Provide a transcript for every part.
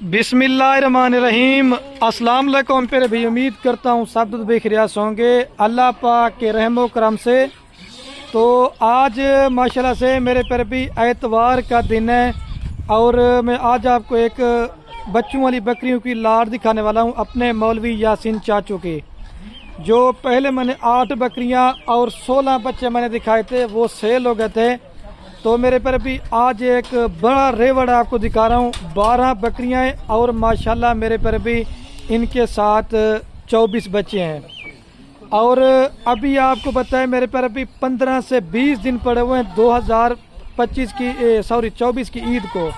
बिस्मिल्लाहिर्रहमानिर्रहीम। अस्सलाम वालेकुम। फिर भी उम्मीद करता हूँ सब दुध बेखिरियात होंगे अल्लाह पाक के रहमो करम से। तो आज माशाल्लाह से मेरे पर भी एतवार का दिन है और मैं आज आपको एक बच्चों वाली बकरियों की लाड़ दिखाने वाला हूँ अपने मौलवी यासीन चाचू की। जो पहले मैंने 8 बकरियाँ और 16 बच्चे मैंने दिखाए थे वो सेल हो गए थे। तो मेरे पर भी आज एक बड़ा रेवड़ आपको दिखा रहा हूँ। 12 बकरियाँ हैं और माशाल्लाह मेरे पर भी इनके साथ 24 बच्चे हैं। और अभी आपको बताएं मेरे पर अभी 15 से 20 दिन पड़े हुए हैं 24 की ईद को।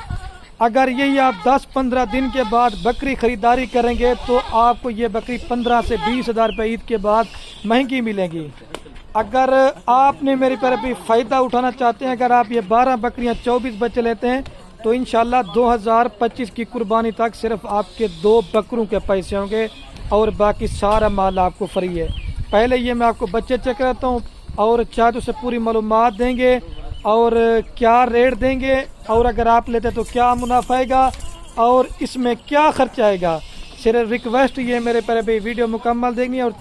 अगर यही आप 10-15 दिन के बाद बकरी ख़रीदारी करेंगे तो आपको ये बकरी 15 से 20 हज़ार रुपये ईद के बाद महंगी मिलेंगी। अगर आपने मेरे पर अभी फ़ायदा उठाना चाहते हैं, अगर आप ये 12 बकरियां 24 बच्चे लेते हैं तो इंशाल्लाह 2025 की कुर्बानी तक सिर्फ आपके 2 बकरों के पैसे होंगे और बाकी सारा माल आपको फ्री है। पहले ये मैं आपको बच्चे चेक करता हूँ और चाचू से पूरी मालूमात देंगे और क्या रेट देंगे और अगर आप लेते तो क्या मुनाफा आएगा और इसमें क्या खर्चा आएगा। सिर्फ रिक्वेस्ट ये मेरे पर अभी वीडियो मुकम्मल देखनी है। और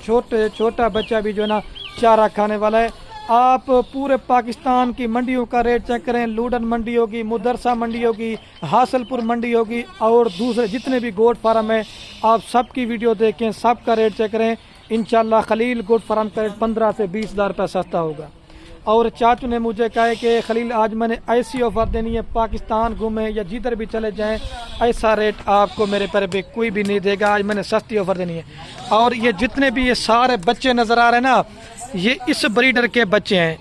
छोटा बच्चा भी जो है ना चारा खाने वाला है। आप पूरे पाकिस्तान की मंडियों का रेट चेक करें। लूडन मंडी होगी, मुदरसा मंडी होगी, हासलपुर मंडी होगी और दूसरे जितने भी गोट फार्म है आप सबकी वीडियो देखें, सबका रेट चेक करें। इंशाल्लाह खलील गोट फार्म का रेट 15 से 20 हज़ार रुपये सस्ता होगा। और चाचू ने मुझे कहा है कि खलील आज मैंने ऐसी ऑफ़र देनी है, पाकिस्तान घूमें या जिधर भी चले जाएं ऐसा रेट आपको मेरे पर भी कोई भी नहीं देगा। आज मैंने सस्ती ऑफ़र देनी है। और ये जितने भी ये सारे बच्चे नज़र आ रहे हैं ना, ये इस ब्रीडर के बच्चे हैं।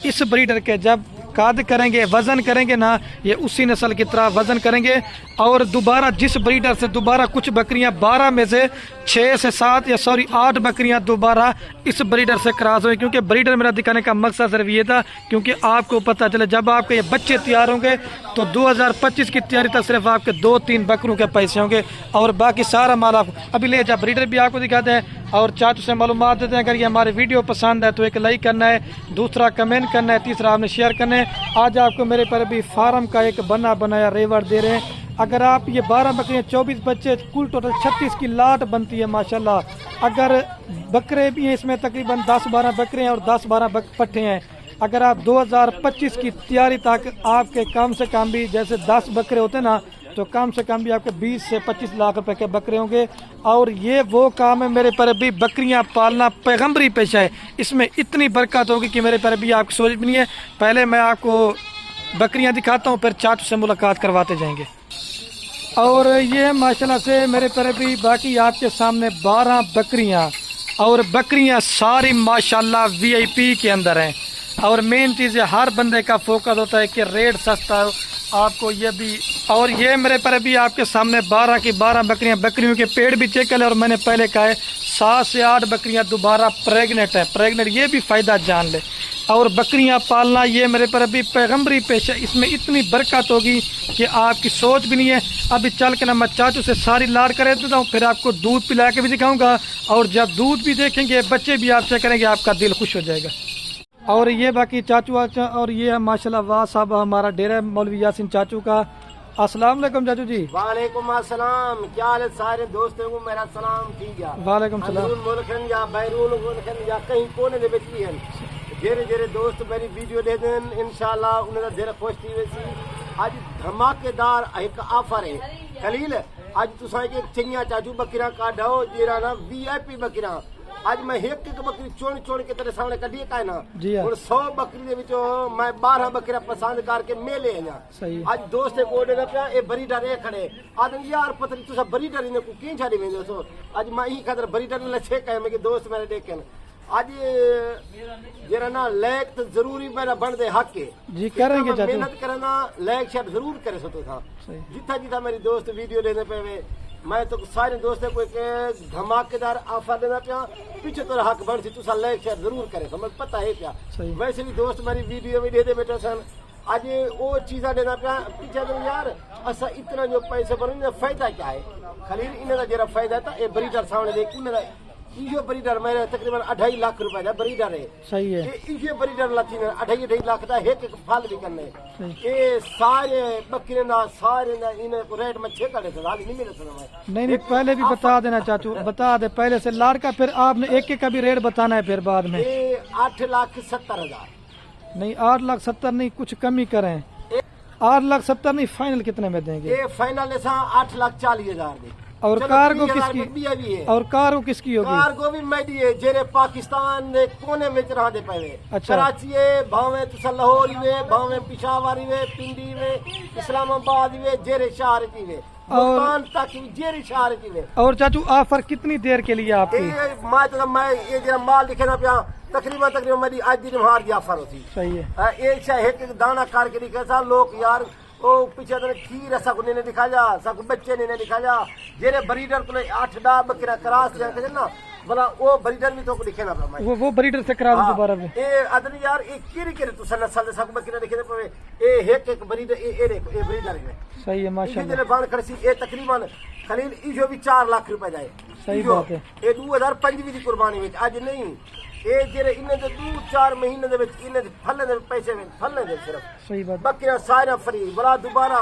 इस ब्रीडर के जब काद करेंगे, वज़न करेंगे ना, ये उसी नस्ल की तरह वज़न करेंगे। और दोबारा जिस ब्रीडर से दोबारा कुछ बकरियां 12 में से 6 से 7 या 8 बकरियां दोबारा इस ब्रीडर से क्रॉस हुई। क्योंकि ब्रीडर मेरा दिखाने का मकसद सिर्फ ये था क्योंकि आपको पता चले जब आपके ये बच्चे तैयार होंगे तो 2025 की तैयारी तक सिर्फ आपके 2-3 बकरों के पैसे होंगे और बाकी सारा माल आप अभी ले जाए। ब्रीडर भी आपको दिखाते हैं और चाचू से मालूमात देते हैं। अगर ये हमारी वीडियो पसंद है तो एक लाइक करना है, दूसरा कमेंट करना है, तीसरा आपने शेयर करना है। आज आपको मेरे पर भी फार्म का एक बना बनाया रेवड़ दे रहे हैं। अगर आप ये 12 बकरियाँ 24 बच्चे कुल टोटल 36 की लाट बनती है माशाल्लाह। अगर बकरे भी हैं इसमें तकरीबन 10-12 बकरे हैं और 10-12 पट्ठे हैं। अगर आप 2025 की तैयारी तक आपके कम से कम भी जैसे 10 बकरे होते हैं ना तो कम से कम भी आपके 20 से 25 लाख रुपए के बकरे होंगे। और ये वो काम है मेरे पर भी बकरियां पालना पैगंबरी पेशा है। इसमें इतनी बरकत होगी कि मेरे पर भी आपकी सोच भी नहीं है। पहले मैं आपको बकरियां दिखाता हूँ फिर चाचू से मुलाकात करवाते जाएंगे। और ये माशाल्लाह से मेरे पर भी बाकी आपके सामने 12 बकरियां और बकरियां सारी माशाल्लाह VIP के अंदर हैं। और मेन चीज़ है हर बंदे का फोकस होता है कि रेट सस्ता हो आपको ये भी। और ये मेरे पर भी आपके सामने 12 की 12 बकरियां, बकरियों के पेड़ भी चेक कर ले। और मैंने पहले कहा है 7 से 8 बकरियां दोबारा प्रेग्नेंट है। प्रेग्नेंट ये भी फ़ायदा जान ले। और बकरियां पालना ये मेरे पर अभी पैगंबरी पेशा, इसमें इतनी बरकत होगी कि आपकी सोच भी नहीं है। अभी चल के ना मैं चाचू से सारी लाड़ कर देता हूँ, फिर आपको दूध पिला के भी दिखाऊंगा। और जब दूध भी देखेंगे, बच्चे भी आप चेक करेंगे, आपका दिल खुश हो जाएगा। और ये बाकी चाचू और ये माशाल्लाह वाह साहब हमारा डेरा है मौलवी यासीन चाचू का। अस्सलाम वालेकुम चाचू जी। वालेकुम अस्सलाम। क्या हाल है सारे दोस्तों को मेरा सलाम ठीक है। वालेकुम सलाम। मुल्कन या बैरून मुल्कन या कहीं कोने दे विच भी हैं जेरे जेरे दोस्त मेरी वीडियो दे देन इंशाल्लाह उन्हें दा दिल खुश थी वैसी। आज धमाकेदार एक ऑफर है खलील। आज तुसा एक चंगिया चाचू बकरियां काढो जेरा ना VIP बकरियां। आज मैं एक बकरी चुन के तेरे सामने कढ़ी का ना और 100 बकरी दे विचों मैं 12 बकरियां पसंद करके मेले आया। आज दोस्त कोडे ना पिया ए ब्रीडर ए खड़े आदम यार पता नहीं तुसा ब्रीडर ने को की छाड़ी वेंदो सो। आज मैं ही खातर ब्रीडर ने लछे कहे मैं कि दोस्त मेरे देखेन आज जरा ना लायक तो जरूरी मेरा बन दे हक है जी करेंगे चाचू। मेहनत करना लायक शायद जरूर करे सो तो था जितना जितना मेरी दोस्त वीडियो लेने पे मैं तो सारे दोस्तों को एक धमाकेदार ऑफर देना पिया। पीछे तो हक बन सी तुसा लाइक शेयर जरूर करे समझ पता है क्या। वैसे भी दोस्त मेरी वीडियो भी दे दे बेटा सन आज वो चीज़ा देना पिया पीछे तो यार असा इतना जो पैसे बन फायदा क्या है खलील इन्हें जरा फायदा था ये ब्रीडर सामने देख इहो ब्रीडर मेरे तकरीबन 2.5 लाख रुपए दा ब्रीडर है। सही है। इहो ब्रीडर लथी ने 2.5 लाख दा एक फल भी करने। सही। ये सारे बकरे ना सारे ना इन्हें को रेट में छे करे हाल नहीं मिले तो नहीं पहले भी बता देना चाचू, बता दे पहले से लाड़का, फिर आपने एक एक का भी रेट बताना है फिर बाद में। ये 8,70,000 नहीं 8,70,000 नहीं, कुछ कमी करें। 8,70,000 नहीं, फाइनल कितने में देंगे? ये फाइनल ऐसा 8,40,000 दे। और चलो, कार्गो 30,000 किसकी? रुपया भी है। और कार्गो किसकी होगी? कार्गो भी मैडी है जेरे पाकिस्तान दे कोने में रहा दे पवे। अच्छा। कराची है, भावे तुसा लाहौर वे, भावे पिशावर वे, पिंडी वे, इस्लामाबाद वे, जेरे शहर की वे, मुल्तान तक भी जेरे शहर की वे। और चाचू ऑफर कितनी देर के लिए आपकी? मैं ये जरा माल लिखे ना पिया तकरीबन मेरी आज दिन हार की ऑफर होती। सही है। एक शायद एक दाना करके लिखे सा लोग यार ओ पीछे तो खीर ऐसा को नहीं दिखा जा, सब बच्चे नहीं दिखा जा, जेरे ब्रीडर को 8 बकरा क्रॉस जाके ना बोला वो ब्रीडर भी तो को लिखे ना मैं वो ब्रीडर से करा दो दोबारा में। ए अदन यार ए किरी किरी तो नस्ल दे सब बकरा लिखे पवे ए एक ब्रीडर ए देखो ए ब्रीडर है। सही है माशाल्लाह। इधर बाण खड़सी ए तकरीबन खलील इजो भी 4 लाख रुपए जाए। सही बात है। ए 2025 दी कुर्बानी विच आज नहीं ए जेरे इन्ने दे 2-4 महीने दे विच इन्ने फलने दे पैसे में फलने दे सिर्फ। सही बात। बकरियां सारा फ्री बोला दोबारा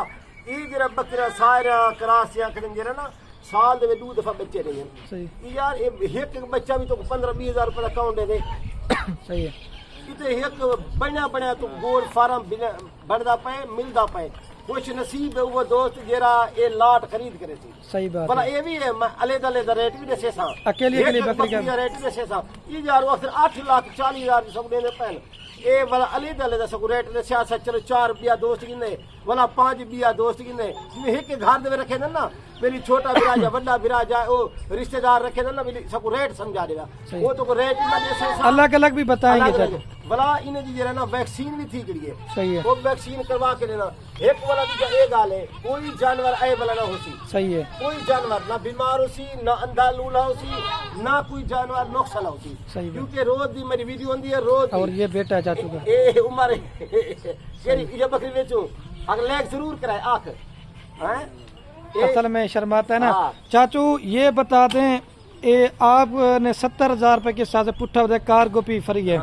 ई जरा बकरियां सारा क्रासियां करें जरा ना साल दे 2 दफा बच्चे देंगे। सही। यार एक बच्चा भी तो 15-20 हजार रुपए अकाउंट दे दे। सही है। इते एक बना तो गोल फार्म बनदा पे मिलदा पे कुछ नसीब है वो दोस्त जेरा ए लाट खरीद करे थी। सही बात भला है। ये भी है अलग रेट भी दसे सा अकेले बकरी का रेट दसे सा ये यार वो फिर 8,40,000 सब देने पहले ए वाला अलग सब रेट दसिया सा। चलो 4 बिया दोस्त गिने वाला 5 बिया दोस्त गिने एक घर दे रखे ना मेरी छोटा बिराजा बड़ा बिराजा ओ रिश्तेदार रखे ना मेरी सब रेट समझा देगा वो तो रेट ना दसे सा अलग अलग भी बताएंगे चाचू। भला इन्हें जी जरा ना वैक्सीन भी थी करिए। सही है। वो वैक्सीन करवा के लेना एक वाला दूसरा एक गाल है कोई जानवर आए वाला ना होसी। सही है। कोई जानवर ना बीमार होसी ना अंधा लूला होसी ना कोई जानवर नुकसान होसी। सही है। क्योंकि रोज दी मेरी वीडियो होती है रोज और ये बेटा है चाचू का। ए उम्र ये बकरी बेचू अगर लेग जरूर कराए आंख हैं असल में शर्माता है ना। हाँ। चाचू ये बता दें ये आपने 70,000 रुपए के साथ पुट्ठा बताया कार्गो भी फ्री है।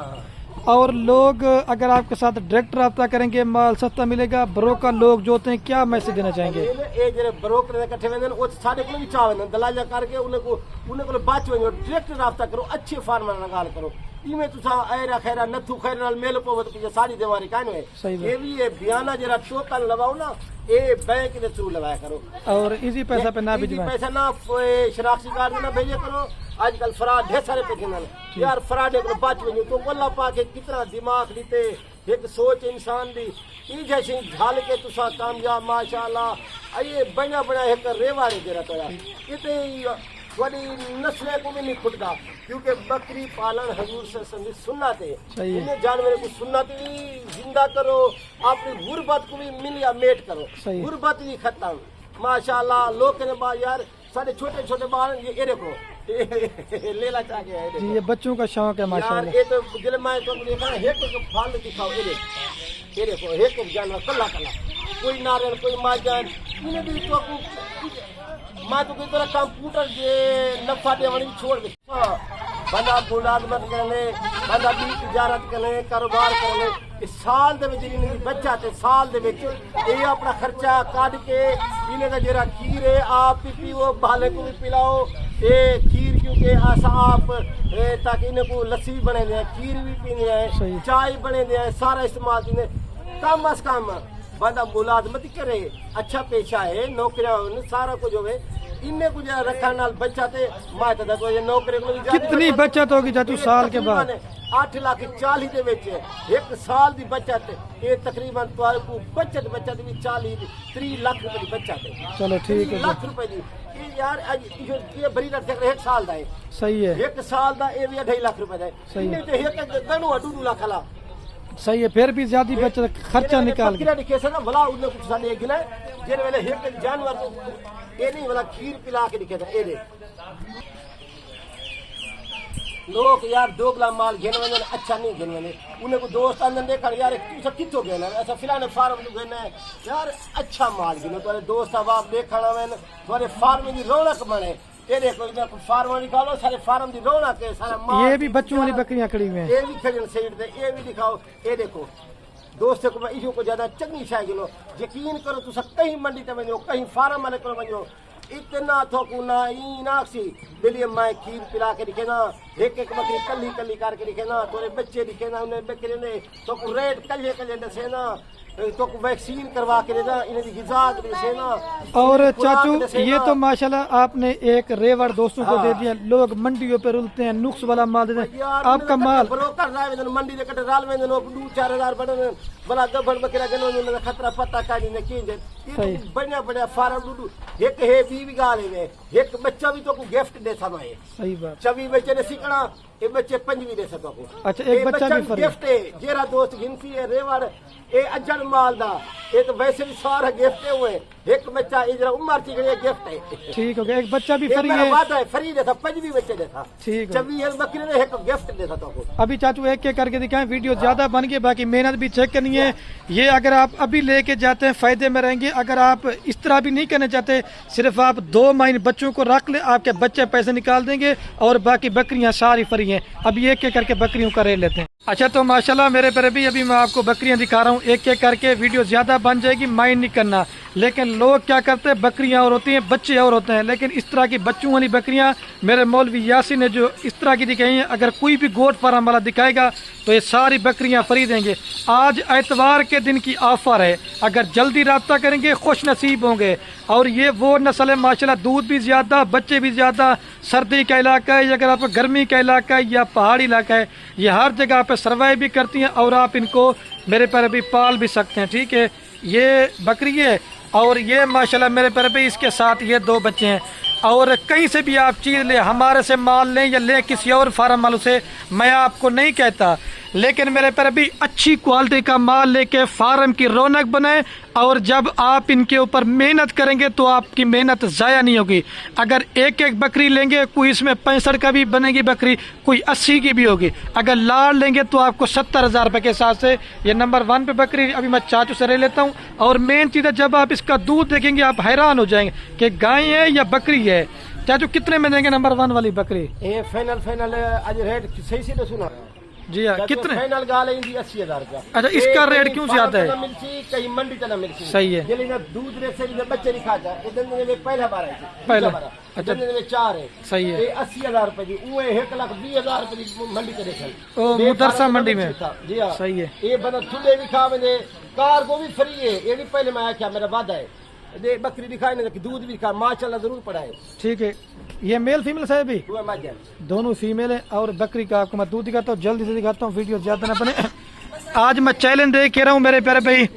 और लोग अगर आपके साथ डायरेक्ट रब्ता करेंगे माल सस्ता मिलेगा। ब्रोकर लोग जो होते हैं क्या मैसेज देना चाहेंगे? ए जरे ब्रोकर इकट्ठे वेंदन ओ साडे को भी चावेंदन दलाला करके उन्हें को बाच वञो डायरेक्ट राब्ता करो अच्छे फार्मर नाल गाल करो इमे तुसा ऐरा खैरा नथु खैर नाल मेल पवत पीछे सारी देवारी कान है। ये भी ये बयाना जरा टोकन लगाओ ना ए बैंक के थ्रू लगाया करो और इजी पैसा पे ना भिजवाएं। पैसा ना शराखसी कार्ड ना भेजे करो। आजकल फ्रॉड ढेर सारे पे यार फ्रॉड एक बात वञो तो वल्ला पाके कितना दिमाग लीते एक सोच इंसान दी ई जैसे ढाल के तुसा कामयाब माशाल्लाह ये बना बना एक रेवाड़े जरा तो यार इते बड़ी नस्लें को भी नहीं खुटता क्योंकि बकरी पालन हजूर से संबंधित सुन्नत है। इन्हें जानवरों को सुन्नत भी जिंदा करो अपनी गुर्बत को भी मिलिया मेट करो गुर्बत भी खत्म माशाल्लाह। लोग के बाद यार सारे छोटे छोटे बाल ये देखो लेला चाहिए जी ये बच्चों का शौक है माशाल्लाह। ये तो दिल में तो देखा एक फल दिखाओ ये देखो एक जानवर कल्ला कल्ला कोई नारियल कोई माजन इन्हें भी तो मां तो कोई कंप्यूटर जे नफा देवणी छोड़ दे बंदा मुलाजमत करने बंदा भी तिजारत करने कारोबार करने इस साल दे विच इन्हें बच्चा ते साल दे विच ये अपना खर्चा काट के इन्हें का जरा खीर है आप भी पीओ भाले को भी पिलाओ ये खीर क्योंकि ऐसा आप ताकि इन्हें को लस्सी बने दे खीर भी पीने है चाय बने दे सारा इस्तेमाल इन्हें कम अज कम बंदा मुलाजमत करे अच्छा पेशा है नौकरियां सारा कुछ होवे इन्हें कुछ रखने नाल बच्चा ते मां तो देखो ये नौकरी को कितनी बचत होगी चाचू साल के बाद? 8,40,000 दे विच एक साल दी बचत ये तकरीबन तो बचत भी 30 लाख रुपए की बचत है। चलो ठीक है लाख रुपए की यार आज ये बड़ी रख एक साल दा है। सही है। एक साल दा ये भी 2.5 लाख रुपए दा है। इन्हें ते एक गणो 2 लाख ला सही है। फिर भी ज्यादा बचत खर्चा निकाल के दिखे ना भला उन्हें कुछ साले एक गिना जेन वेले एक जानवर ये नहीं वाला खीर पिला के दिखे था ये लोग यार दोगला माल घेन वने अच्छा नहीं घेन वने उन्हें को दोस्त आंदन देखा यार तू सब कितो घेना ऐसा फिलाने फार्म तो घेना यार अच्छा माल घेनो तुम्हारे दोस्त अब आप देखना वन तुम्हारे फार्म की रौनक बने ये देखो इधर फार्म निकालो, सारे फार्म दी रौनक है, सारा माल। ये भी बच्चों वाली बकरियां खड़ी हुई हैं। ये भी खड़ी साइड पे, ये भी दिखाओ। ये देखो दोस्तों को मैं इशू को ज्यादा चंगी शाय गिनो, यकीन करो तुम कहीं मंडी ते वञो, कहीं फार्म वाले को वञो, इतना थोकू ना इनाक्सी बिलियम मैं खीर पिला के दिखे ना, एक एक बकरी कली कली करके दिखे ना, तोरे बच्चे दिखे ना, उन्हें बकरे ने तो रेट कल्ले कल्ले दसे ना, तो वैक्सीन करवा के देना, इन्हें गिजा दे ना। और चाचू ये तो माशाल्लाह आपने एक रेवड़ दोस्तों को दे दिया, लोग मंडियों पे रुलते हैं, नुक्स वाला माल देते हैं, आपका माल ब्रोकर राय मंडी दे कटे राल में 2-4 बड़े बड़ा गबड़ बकरा गनो ने खतरा पता काडी ने की जे ये बढ़िया बढ़िया फार्म डूडू एक है 20 गाल है, एक बच्चा भी तो को गिफ्ट दे समय। सही बात। 24 बच्चे ने सीखना, ये बच्चे 5 भी दे सको को। अच्छा एक बच्चा भी फर्क गिफ्ट है, जेरा दोस्त गिनती है रेवड़ ए अजन माल दा, ये तो वैसे भी सारा गिफ्ट हुए, एक बच्चा इधर उमर की गिफ्ट है। ठीक हो गया, एक बच्चा भी फ्री है, बात है फ्री देता, 5 भी बच्चे देता। ठीक है, 24 बकरे ने एक गिफ्ट देता तो। अभी चाचू एक एक करके दिखाएं, वीडियो ज्यादा बन गई, बाकी मेहनत भी चेक करनी है। ये अगर आप अभी लेके जाते हैं फायदे में रहेंगे, अगर आप इस तरह भी नहीं करना चाहते, सिर्फ आप 2 महीने बच्चों को रख ले, आपके बच्चे पैसे निकाल देंगे और बाकी बकरियां सारी फ्री हैं। अभी एक एक करके बकरियों का रेट लेते हैं। अच्छा तो माशाल्लाह मेरे पर भी अभी मैं आपको बकरियां दिखा रहा हूँ, एक एक करके वीडियो ज्यादा बन जाएगी, माइंड नहीं करना। लेकिन लोग क्या करते हैं, बकरियां और होती हैं, बच्चे और होते हैं, लेकिन इस तरह की बच्चों वाली बकरियां मेरे मौलवी यासीन ने जो इस तरह की दिखाई हैं, अगर कोई भी गोट फार्म वाला दिखाएगा तो ये सारी बकरियां फ्री देंगे। आज एतवार के दिन की ऑफर है, अगर जल्दी रब्ता करेंगे खुश नसीब होंगे। और ये वो नस्ल है माशाल्लाह, दूध भी ज्यादा, बच्चे भी ज्यादा, सर्दी का इलाका है, अगर आप गर्मी का इलाका है या पहाड़ी इलाका है, ये हर जगह पे सर्वाइव भी करती हैं और आप इनको मेरे पर भी पाल भी सकते हैं। ठीक है, ये बकरी है और ये माशाल्लाह मेरे पर भी इसके साथ ये 2 बच्चे हैं। और कहीं से भी आप चीज़ लें, हमारे से माल लें या लें किसी और फार्म वालों से, मैं आपको नहीं कहता, लेकिन मेरे पर भी अच्छी क्वालिटी का माल लेके फार्म की रौनक बनाए। और जब आप इनके ऊपर मेहनत करेंगे तो आपकी मेहनत ज़ाया नहीं होगी। अगर एक एक बकरी लेंगे, कोई इसमें 65 का भी बनेगी बकरी, कोई 80 की भी होगी। अगर लाड़ लेंगे तो आपको 70,000 रुपये के हिसाब से ये नंबर 1 पे बकरी अभी मैं चाचू से ले लेता हूँ। और मेन चीज़ है, जब आप इसका दूध देखेंगे आप हैरान हो जाएंगे कि गाय है या बकरी है। चाचू कितने में देंगे नंबर 1 वाली बकरी? ये फाइनल आज रेट सही से सुना जी हाँ, कितने फाइनल गाल है 80,000 रुपया। अच्छा, इसका रेट क्यों ज्यादा है? कहीं मंडी तना मिलती सही है, दूध रे से बच्चे नहीं खाता, पहला बार है पहला। अच्छा 4 है, सही है। 80,000 रुपए की, 1,20,000 रुपए की मंडी के देखल ओ मुदरसा मंडी में। जी हाँ सही है। ये बना थुले भी खा में, कार को भी फ्री है, ये भी पहले मैं आया मेरा वादा है, दे बकरी दिखाई नहीं, दूध भी खा, माशाल्लाह जरूर पड़ा है। ठीक है, ये मेल फीमेल साहब भी दोनों फीमेल है। और बकरी का आपको मैं दूध दिखाता हूँ, जल्दी से दिखाता हूँ, वीडियो ज्यादा ना बने। आज मैं चैलेंज दे के रहा हूँ मेरे प्यारे भाई,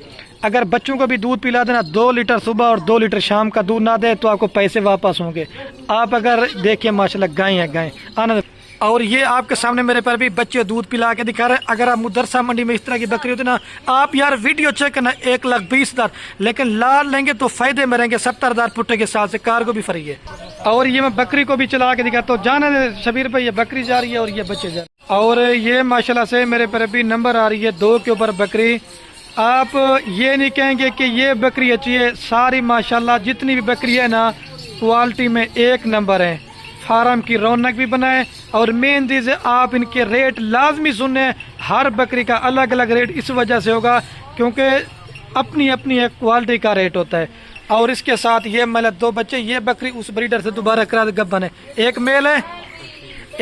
अगर बच्चों को भी दूध पिला देना, 2 लीटर सुबह और 2 लीटर शाम का दूध ना दे तो आपको पैसे वापस होंगे। आप अगर देखिए माशाल्लाह गाय है, गाय आनंद। और ये आपके सामने मेरे पर भी बच्चे दूध पिला के दिखा रहे हैं। अगर आप मुदरसा मंडी में इस तरह की बकरी होती ना, आप यार वीडियो चेक करना, 1,20,000, लेकिन लाल लेंगे तो फायदे में रहेंगे। 70,000 पुट्टे के साथ से कार को भी फ्री है। और ये मैं बकरी को भी चला के दिखाता हूँ, जाने दे शबीर भाई, ये बकरी जा रही है और ये बच्चे जा रहे हैं। और ये माशाल्लाह से मेरे पर भी नंबर आ रही है 2 के ऊपर बकरी। आप ये नहीं कहेंगे कि ये बकरी अच्छी है, सारी माशाल्लाह जितनी भी बकरी है ना क्वालिटी में 1 नंबर है। फार्म की रौनक भी बनाए और मेन चीज़ है आप इनके रेट लाजमी सुने। हर बकरी का अलग अलग रेट इस वजह से होगा क्योंकि अपनी अपनी एक क्वालिटी का रेट होता है। और इसके साथ ये मतलब 2 बच्चे, ये बकरी उस ब्रीडर से दोबारा करा गब्बन है, एक मेल है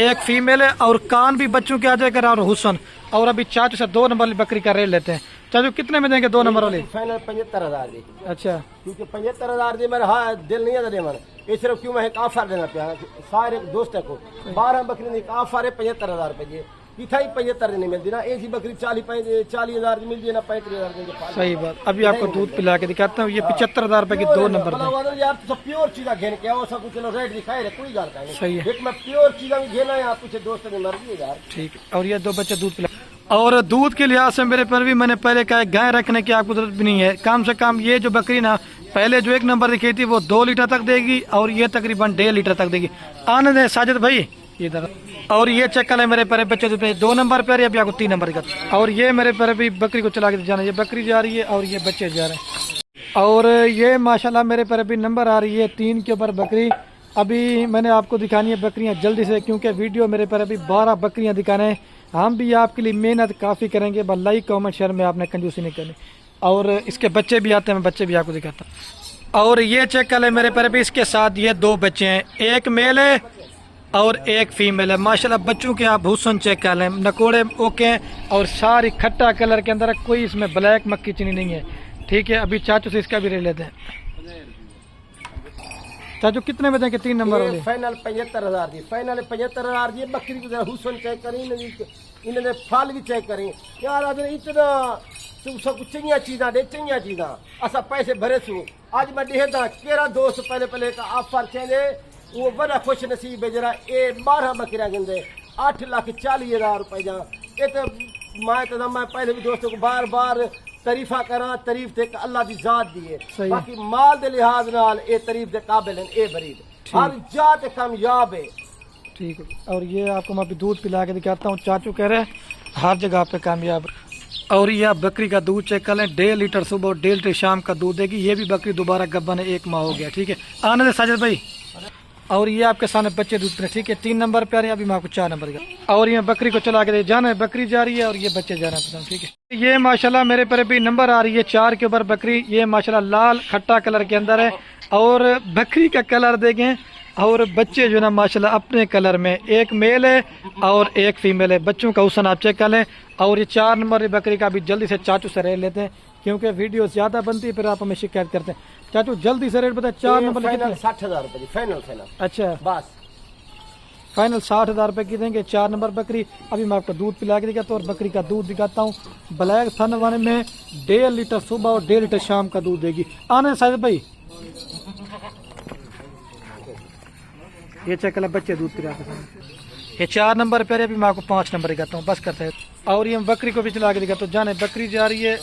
एक फीमेल है। और कान भी बच्चों के आ जाएगा और हुसन। और अभी चाचू से 2 नंबर वाली बकरी का रेट लेते हैं। चाचू कितने में देंगे 2 नंबर वाली? फाइनल 75,000 दी। अच्छा, क्योंकि 75,000 दी मेरा हाँ दिल नहीं है मन, ये सिर्फ क्यों मैं एक ऑफर देना पाया सारे दोस्तों को। 12 बकरी ने एक ऑफर है 75,000 रुपए की, इतना ही 75 नहीं मिलती ना, ऐसी बकरी 40,000 की मिलती है ना, 35,000। सही बात। अभी आपको दूध पिला के दिखाता हूँ, ये 75,000 रुपए की 2 नंबर में। यार तो प्योर चीजा घेन के आओ, सब कुछ चलो रेट दिखाए रहे, कोई गल नहीं। सही है, एक मैं प्योर चीजा भी घेना है, आप कुछ दोस्तों की मर्जी है यार। ठीक है। और ये 2 बच्चे दूध पिला, और दूध के लिहाज से मेरे पर भी मैंने पहले कहा गाय रखने की आपको जरूरत भी नहीं है। कम से कम ये जो बकरी ना पहले जो 1 नंबर दिखी थी वो 2 लीटर तक देगी और ये तकरीबन 1.5 लीटर तक देगी। आनंद है साजिद भाई इधर। और ये चक्कर है मेरे पर बच्चे 2 नंबर पर, अभी आपको 3 नंबर का। और ये मेरे पर भी बकरी को चला के जाना, ये बकरी जा रही है और ये बच्चे जा रहे हैं। और ये माशाल्लाह मेरे पर भी नंबर आ रही है 3 के ऊपर बकरी। अभी मैंने आपको दिखानी है बकरियां जल्दी से, क्योंकि वीडियो मेरे पर अभी 12 बकरियां दिखाने हैं। हम भी आपके लिए मेहनत काफ़ी करेंगे, बस लाइक कमेंट शेयर में आपने कंजूसी नहीं करनी। और इसके बच्चे भी आते हैं, मैं बच्चे भी आपको दिखाता हूँ। और ये चेक कर ले मेरे पर भी, इसके साथ ये 2 बच्चे हैं, एक मेल है और एक फीमेल है। माशाल्लाह बच्चों के आप हुस्न चेक कर लें, नकोड़े ओके हैं और सारी खट्टा कलर के अंदर है, कोई इसमें ब्लैक मक्खी चीनी नहीं है। ठीक है, अभी चाचू से इसका भी ले लेते हैं। चाचू कितने में देंगे 3 नंबर वाले? फाइनल 75,000 दी, फाइनल 75,000 दी। बकरी को जरा हुस्न चेक करें, इन्होंने फल भी चेक करें यार। आज इतना तुम सब चंगिया चीज़ा दे, चंगिया चीज़ा असा पैसे भरे सू। आज मैं देहदा केरा दोस्त पहले का ऑफर चेंदे, वो बड़ा खुश नसीब है जरा। ये 12 बकरियां गिनदे 8,40,000 रुपए जा। ये तो मैं पहले भी दोस्तों को बार बार तारीफा करा, तारीफ ते अल्लाह की जात दी है। बाकी माल दे लिहाज नाल ये तारीफ दे काबिल हैं। ये बरीद हर जात कामयाब है। ठीक है, और ये आपको मैं अभी दूध पिला के दिखाता हूँ। चाचू कह रहे हैं हर जगह पे कामयाब। और ये आप बकरी का दूध चेक कर लें, 1.5 लीटर सुबह और 1.5 लीटर शाम का दूध देगी। ये भी बकरी दोबारा गब्बन है, 1 माह हो गया। ठीक है, आने दे साजिद भाई। और ये आपके सामने बच्चे दूध पे। ठीक है, 3 नंबर पे आ रहे हैं, अभी मैं आपको 4 नंबर का। और ये बकरी को चला के दे जाना है, बकरी जा रही है और ये बच्चे जा रहे हैं। ठीक है, ये माशाल्लाह मेरे पर भी नंबर आ रही है 4 के ऊपर बकरी। ये माशाल्लाह लाल खट्टा कलर के अंदर है और बकरी का कलर देखें और बच्चे जो है ना माशाल्लाह अपने कलर में, एक मेल है और एक फीमेल है। बच्चों का हुस्न आप चेक कर लें। और ये 4 नंबर बकरी का भी जल्दी से चाचू से रेट लेते हैं, क्योंकि वीडियो ज्यादा बनती है फिर आप हमें शिकायत करते हैं। चाचू जल्दी से रेट बताए। 4 नंबर फाइनल 60,000 रुपए फाइनल। अच्छा, बस फाइनल 60,000 रुपए की देंगे 4 नंबर बकरी। अभी मैं आपको दूध पिला के दिखाता हूँ और बकरी का दूध दिखाता हूँ। ब्लैक थन वाले में 1.5 लीटर सुबह और 1.5 लीटर शाम का दूध देगी। आने साजिद भाई, ये चेक कर बच्चे दूध पिला के। ये 4 नंबर पे, अभी मैं आपको 5 नंबर दिखाता हूँ, बस करते हैं। और ये बकरी को भी चला के दिखाता हूँ। जाने बकरी जा रही है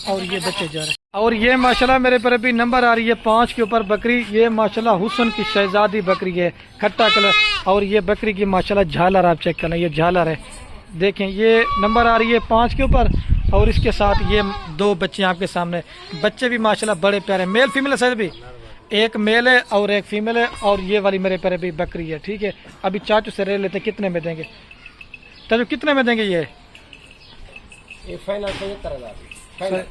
और ये बच्चे जा रहे हैं। और ये माशाल्लाह मेरे पर अभी नंबर आ रही है 5 के ऊपर बकरी। ये माशाल्लाह हुस्न की शहजादी बकरी है, खट्टा कलर। और ये बकरी की माशाल्लाह झालर आप चेक करना, ये झालर है। देखें, ये नंबर आ रही है 5 के ऊपर और इसके साथ ये 2 बच्चे आपके सामने। बच्चे भी माशाल्लाह बड़े प्यारे, मेल फीमेल है भी, एक मेल है और एक फीमेल है। और ये वाली मेरे पर अभी बकरी है। ठीक है, अभी चाचू से रेट लेते, कितने में देंगे चाचू? कितने में देंगे ये फाइनल 75,000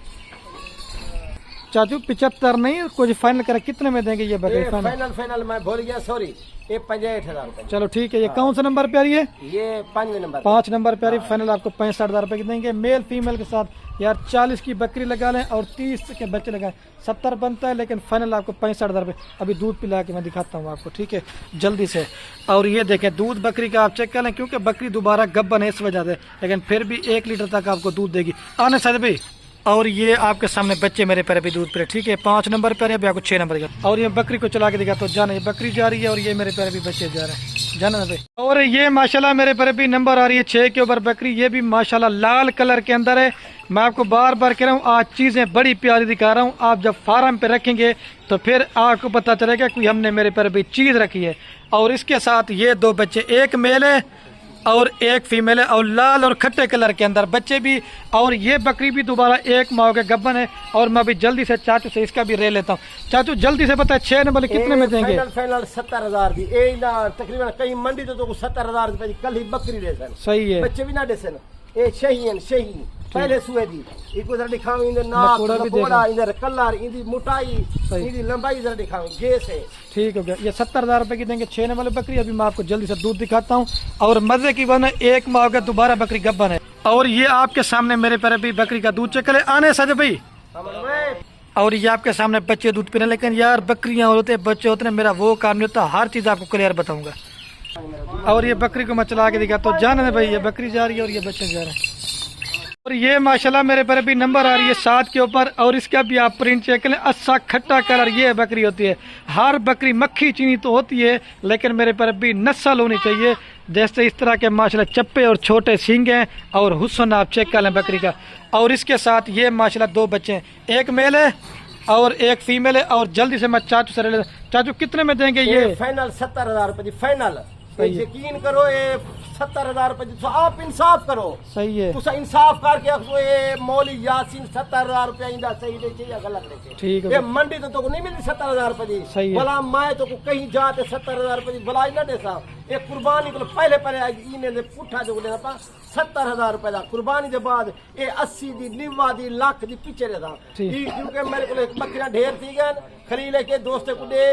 चाचू? 75 नहीं, कुछ फाइनल करें, कितने में देंगे ये बकरी? फाइनल मैं भूल गया, सॉरी। ये 65,000 रुपए। चलो ठीक है, ये कौन सा नंबर पे आ रही है? ये 5 नंबर 5 नंबर पे आ रही है। फाइनल आपको 65,000 रुपए की देंगे, मेल फीमेल के साथ। यार 40 की बकरी लगा लें और 30 के बच्चे लगाएं, 70 बनता है, लेकिन फाइनल आपको 65,000 रुपए। अभी दूध पिला के मैं दिखाता हूँ आपको। ठीक है, जल्दी से। और ये देखें दूध बकरी का आप चेक कर लें, क्योंकि बकरी दोबारा गब्बन है इस वजह से, लेकिन फिर भी 1 लीटर तक आपको दूध देगी। आने साजिद भाई। और ये आपके सामने बच्चे मेरे पर अभी दूध पे। ठीक है, 5 नंबर पर अभी आपको 6 नंबर का। और ये बकरी को चला के दिखा तो जाना, ये बकरी जा रही है और ये मेरे पर अभी बच्चे जा रहे हैं, जाना भाई। और ये माशाल्लाह मेरे पर अभी नंबर आ रही है 6 के ऊपर बकरी। ये भी माशाल्लाह लाल कलर के अंदर है। मैं आपको बार बार कह रहा हूँ, आज चीज़ें बड़ी प्यारी दिखा रहा हूँ। आप जब फार्म पे रखेंगे तो फिर आपको पता चलेगा कि हमने मेरे पर अभी चीज़ रखी है। और इसके साथ ये 2 बच्चे, एक मेल है और एक फीमेल है और लाल और खट्टे कलर के अंदर बच्चे भी। और ये बकरी भी दोबारा 1 माह के गब्बन है। और मैं अभी जल्दी से चाचू से इसका भी रेट लेता हूँ। चाचू जल्दी से बताए 6 नंबर कितने में देंगे? फाइनल 70,000 दी। तकरीबन कई मंडी तो 70,000 रुपए कल ही बकरी दे सन। सही है, बच्चे भी ना दे सन। ये सही पहले सुए दी। इको जरा दिखाऊं, इंदर नाक कोड़ा, इंदर कलर, इंदी मोटाई, इंदी लंबाई जरा दिखाऊं, ये से। ठीक हो गया, ये 70,000 रुपए की देंगे 6 नंबर बकरी। अभी मैं आपको जल्दी से दूध दिखाता हूँ। और मजे की बात है, 1 माह का दोबारा बकरी गब्बन है। और ये आपके सामने मेरे पर अभी बकरी का दूध चेक आने सज भाई। और ये आपके सामने बच्चे दूध पीने, लेकिन यार बकरियां होते बच्चे होते हैं, मेरा वो काम नहीं होता। हर चीज आपको क्लियर बताऊंगा। और ये बकरी को मैं चला के दिखाता हूँ। जाने भाई, ये बकरी जा रही है और ये बच्चे जा रहे हैं। और ये माशाल्लाह मेरे पर अभी नंबर आ रही है 7 के ऊपर। और इसका भी आप प्रिंट चेक करें, अच्छा खट्टा कलर ये बकरी होती है। हर बकरी मक्खी चीनी तो होती है, लेकिन मेरे पर अभी नस्ल होनी चाहिए। जैसे इस तरह के माशाल्लाह चप्पे और छोटे सींग हैं और हुस्न आप चेक कर लें बकरी का। और इसके साथ ये माशाल्लाह 2 बच्चे हैं, एक मेल है और एक फीमेल है। और जल्दी से मैं चाचू से ले, चाचू कितने में देंगे ये? फाइनल 70,000 रुपए। फाइनल सही है। यकीन करो ये 70,000 रुपए तो आप इंसाफ करो। सही है, तुसा इंसाफ करके आखो ये मौली यासीन 70,000 रुपया इंदा सही दे या गलत दे। ठीक है ये मंडी तो को नहीं मिलती 70,000 रुपए दी। सही है। भला मैं तो को कहीं जाते 70,000 रुपए दी भलाई ना दे सा। ये कुर्बानी को पहले पहले आई इने ने पुठा जो ले पा 70,000 रुपए दा कुर्बानी के बाद ये 80 दी 90 दी लाख दी पीछे रहता। ठीक। क्योंकि मेरे को एक बकरियां ढेर थी गन खलील के दोस्त को दे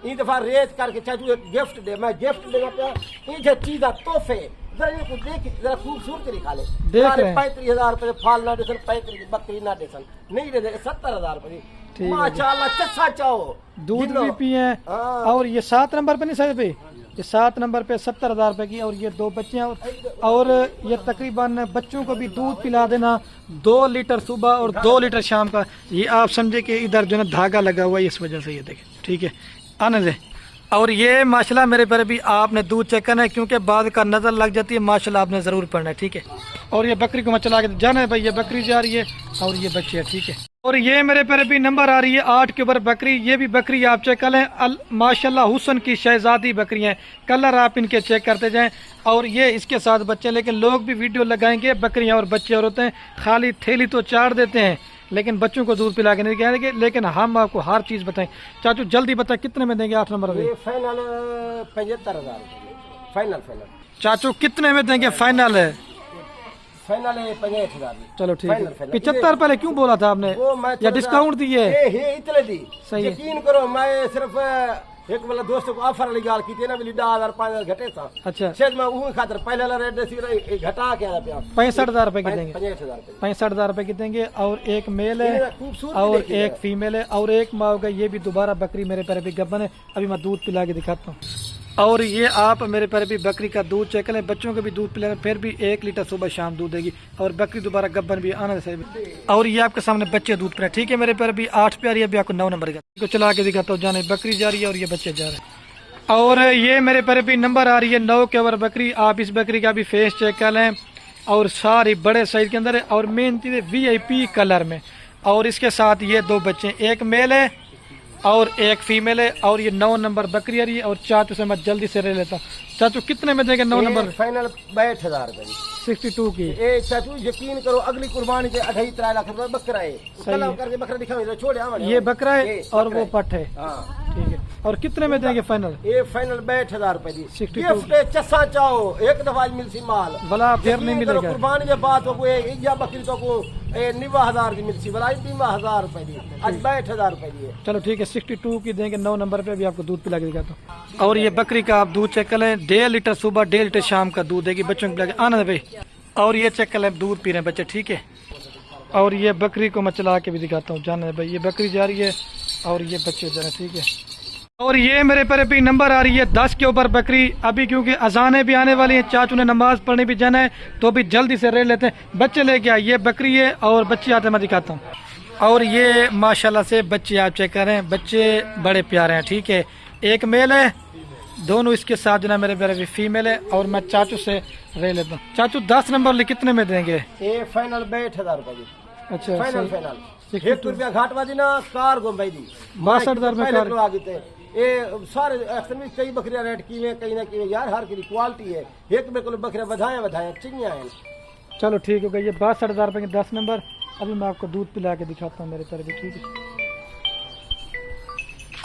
ई दफा रेत करके चाचू एक गिफ्ट दे मैं गिफ्ट देना पे ई जे चीज़ा तोहफे जरा इनको देख जरा खूबसूरती दिखा ले। देख रहे हैं। 35,000 रुपए फाल ना देसन 35 की बकरी ना देसन नहीं दे 70,000 रुपए ठीक है। माशाल्लाह चस्सा चाहो दूध भी पिए। हाँ। और ये 7 नंबर पे नहीं साहब भाई, ये 7 नंबर पे 70,000 रुपए की और ये 2 बच्चे हैं और ये तकरीबन बच्चों को भी दूध पिला देना 2 लीटर सुबह और 2 लीटर शाम का। ये आप समझे कि इधर जो है धागा लगा हुआ है इस वजह से ये देखें। ठीक है आने दे। और ये माशाल्लाह मेरे पर भी आपने दूध चेक करना है क्योंकि बाद का नजर लग जाती है। माशाल्लाह आपने जरूर पढ़ना है। ठीक है। और ये बकरी को मैं चला के जाना है भाई, ये बकरी जा रही है और ये बच्चे है। ठीक है। और ये मेरे पर भी नंबर आ रही है 8 के ऊपर बकरी। ये भी बकरी आप चेक कर लें, माशाल्लाह हुस्न की शहजादी बकरी हैं। कलर आप इनके चेक करते जाएं। और ये इसके साथ बच्चे, लेकिन लोग भी वीडियो लगाएंगे बकरियां और बच्चे और होते हैं खाली थैली तो चाट देते हैं लेकिन बच्चों को दूध पिला के नहीं कहेंगे। लेकिन हम आपको हर चीज बताएं। चाचू जल्दी बता कितने में देंगे 8 नंबर में? ये फाइनल 75,000 फाइनल फाइनल। चाचू कितने में देंगे फाइनल है? फाइनल है 65,000। चलो ठीक है। 75 पहले क्यों बोला था आपने वो मैं या डिस्काउंट दिए? ये इतने दी। सही है। यकीन करो मैं सिर्फ एक वाला दोस्त को ऑफर वाली गाल की थी ना 10,000 5,000 घटे था। अच्छा शायद मैं वो खातर पहले वाला रेट देसी घटा के आया पे 65,000 रुपए की देंगे। 65,000 रुपए 65,000 रुपए की देंगे। और एक मेल है खूबसूरत और एक फीमेल है और एक माँ होगा। ये भी दोबारा बकरी मेरे पर भी गब्बन है। अभी मैं दूध पिला के दिखाता हूँ। और ये आप मेरे पर भी बकरी का दूध चेक करें, बच्चों को भी दूध पिलाएं फिर भी 1 लीटर सुबह शाम दूध देगी और बकरी दोबारा गब्बन भी आना से। और ये आपके सामने बच्चे दूध पिलाए। ठीक है मेरे पर भी 8 पे आ रही है। अभी आपको 9 नंबर का चला के दिखाता हूँ। जाने बकरी जा रही है और ये बच्चे जा रहे हैं। और ये मेरे पर भी नंबर आ रही है 9 के ओवर बकरी। आप इस बकरी का भी फेस चेक कर लें और सारी बड़े साइज के अंदर है और मेन चीज़ है VIP कलर में। और इसके साथ ये 2 बच्चे, एक मेल है और एक फीमेल है। और ये 9 नंबर बकरी आ रही है। और चाचू से मैं जल्दी से ले लेता हूँ। चाचू कितने में देंगे 9 नंबर? फाइनल 62,000 रुपए 62 की। ए चाचू यकीन करो अगली कुर्बानी के 2.5-3 लाख रुपए बकरा है। कल करके बकरा दिखाओ छोड़ ये बकरा है और वो पट है। हाँ ठीक है। और कितने में देंगे फाइनल? ये फाइनल 62,000 रुपए दी। 62 गिफ्ट चस्सा चाहो एक दफा मिल सी माल भला फिर नहीं मिलेगा। कुर्बानी के बाद को या बकरी तो को 90,000 की मिल सी भला 90,000 रुपए दी। आज 62,000 रुपए दी। चलो ठीक है 62 की देंगे 9 नंबर पे। अभी आपको दूध पिला के दिखाता हूँ। और ये बकरी का आप दूध चेक कर लें 1.5 लीटर सुबह 1.5 लीटर शाम का दूध देगी बच्चों को पिला के। आना भाई। और ये चेक कर लें दूध पी रहे हैं बच्चे। ठीक है। और ये बकरी को मैं चला के भी दिखाता हूँ। जाना भाई ये बकरी जा रही है और ये बच्चे जा रहे हैं। ठीक है। और ये मेरे पर भी नंबर आ रही है 10 के ऊपर बकरी। अभी क्योंकि अजानें भी आने वाली हैं, चाचू ने नमाज पढ़ने भी जाना है तो भी जल्दी से रेड लेते हैं। बच्चे लेके आए, ये बकरी है और बच्चे आते मैं दिखाता हूँ। और ये माशाल्लाह से बच्चे आप चेक करें, बच्चे बड़े प्यारे हैं। ठीक है। एक मेल है, दोनों इसके साथ जो ना मेरे मेरे भी फीमेल है। और मैं चाचू से रे लेता हूँ। चाचू 10 नंबर कितने में देंगे? ये फाइनल 62,000 रुपए की। अच्छा फाइनल फाइनल 1 घाट बाजी ना कार गो भाई दी 62,000 में कार आगे थे। ये सारे कई बकरियां रेट की में कहीं ना कहीं यार हर की क्वालिटी है। एक में को बकरियां बधाएं चिड़िया है। चलो ठीक हो गया। ये 62,000 रुपए के 10 नंबर। अभी मैं आपको दूध पिला के दिखाता हूँ मेरे तरह भी। ठीक है।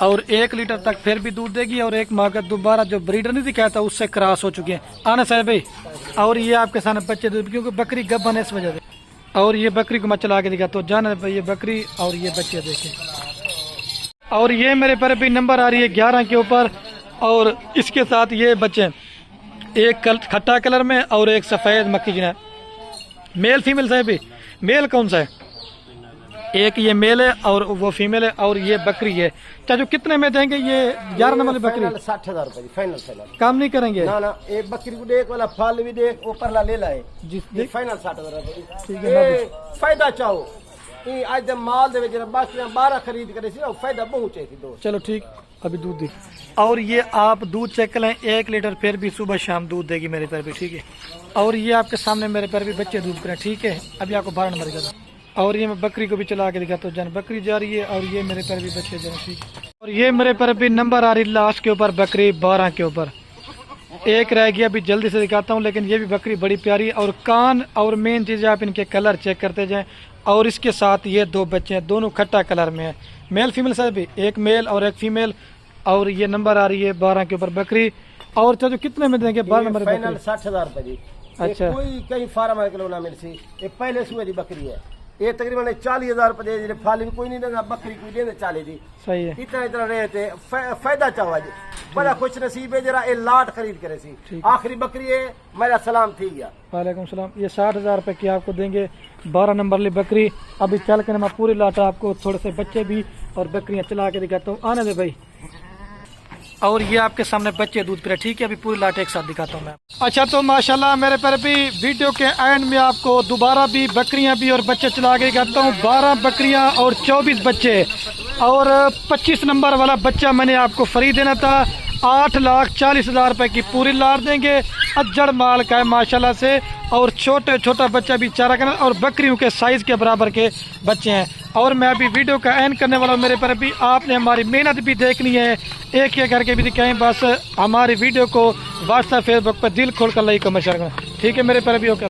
और 1 लीटर तक फिर भी दूध देगी। और एक माह का दोबारा जो ब्रीडर नहीं दिखाया था उससे क्रॉस हो चुके हैं। आना साहब भाई। और ये आपके सामने बच्चे दूध क्योंकि बकरी गब्बन है इस वजह से। और ये बकरी को मैं चला के दिखाता हूँ। जाना भाई ये बकरी और ये बच्चे देखें। और ये मेरे पर भी नंबर आ रही है 11 के ऊपर। और इसके साथ ये बच्चे एक खट्टा कलर में और एक सफ़ेद मक्खी जिना। मेल फीमेल साहब भी। मेल कौन सा है? एक ये मेल है और वो फीमेल है। और ये बकरी है। चाचू कितने में देंगे ये 11 नंबर वाली बकरी? 60,000 रुपए फाइनल फाइनल। काम नहीं करेंगे? ना ना एक बकरी को देख वाला फल भी देख ऊपर ला ले लाए जी फाइनल 60,000 रुपए। ठीक है। फायदा चाहो आज जब माल दे बाकी 12 खरीद करे फायदा बहुत चाहिए दोस्त। चलो ठीक। अभी दूध दी। और ये आप दूध चेक कर लें 1 लीटर फिर भी सुबह शाम दूध देगी मेरे पर भी। ठीक है। और ये आपके सामने मेरे पर भी बच्चे दूध करें। ठीक है। अभी आपको 12 नंबर का। और ये मैं बकरी को भी चला के दिखाता हूँ। जान बकरी जा रही है और ये मेरे पर भी बच्चे जा रहे हैं। ठीक है। और ये मेरे पर भी नंबर आ रही लास्ट के ऊपर बकरी 12 के ऊपर। एक रह गया, अभी जल्दी से दिखाता हूँ। लेकिन ये भी बकरी बड़ी प्यारी है। और कान और मेन चीज़ आप इनके कलर चेक करते जाएं। और इसके साथ ये दो बच्चे हैं, दोनों खट्टा कलर में है, मेल फीमेल साहब भी, एक मेल और एक फीमेल। और ये नंबर आ रही है 12 के ऊपर बकरी। और तो कितने में देंगे? 12 नंबर फाइनल 60,000 रुपए जी। अच्छा। कोई कहीं फार्म किलो ना मिल सी, ये पहले सुबह की बकरी है। ये तकरीबन 40,000 रुपए दे, फालिंग कोई नहीं देना, बकरी कोई देना 40 दी। सही है। इतना रहे थे, फायदा चाहो जी, बड़ा खुश नसीब है जरा ये लाट खरीद करे सी। आखिरी बकरी है, मेरा सलाम थी गया। वालेकुम सलाम। ये 60,000 रुपए की आपको देंगे, 12 नंबर वाली बकरी। अभी चल के मैं पूरी लाट आपको थोड़े से बच्चे भी और बकरियां चला के दिखाता हूँ। आने दे भाई। और ये आपके सामने बच्चे दूध पी रहे, ठीक है। अभी पूरी लाट एक साथ दिखाता हूँ मैं। अच्छा, तो माशाल्लाह मेरे पर भी वीडियो के एंड में आपको दोबारा भी बकरियां भी और बच्चे चला के दिखाता हूँ। 12 बकरियां और 24 बच्चे। और 25 नंबर वाला बच्चा मैंने आपको फ्री देना था। 8,40,000 रुपए की पूरी लाट देंगे। अज्जड़ माल का है माशाल्लाह से। और छोटा बच्चा भी चारा करना, और बकरियों के साइज के बराबर के बच्चे हैं। और मैं अभी वीडियो का एंड करने वाला हूँ। मेरे पर अभी आपने हमारी मेहनत भी देखनी है, एक एक करके भी दिखाएं। बस हमारी वीडियो को व्हाट्सएप फेसबुक पर दिल खोल कर लाइक कमेंट शेयर करें, ठीक है मेरे पर अभी। ओके।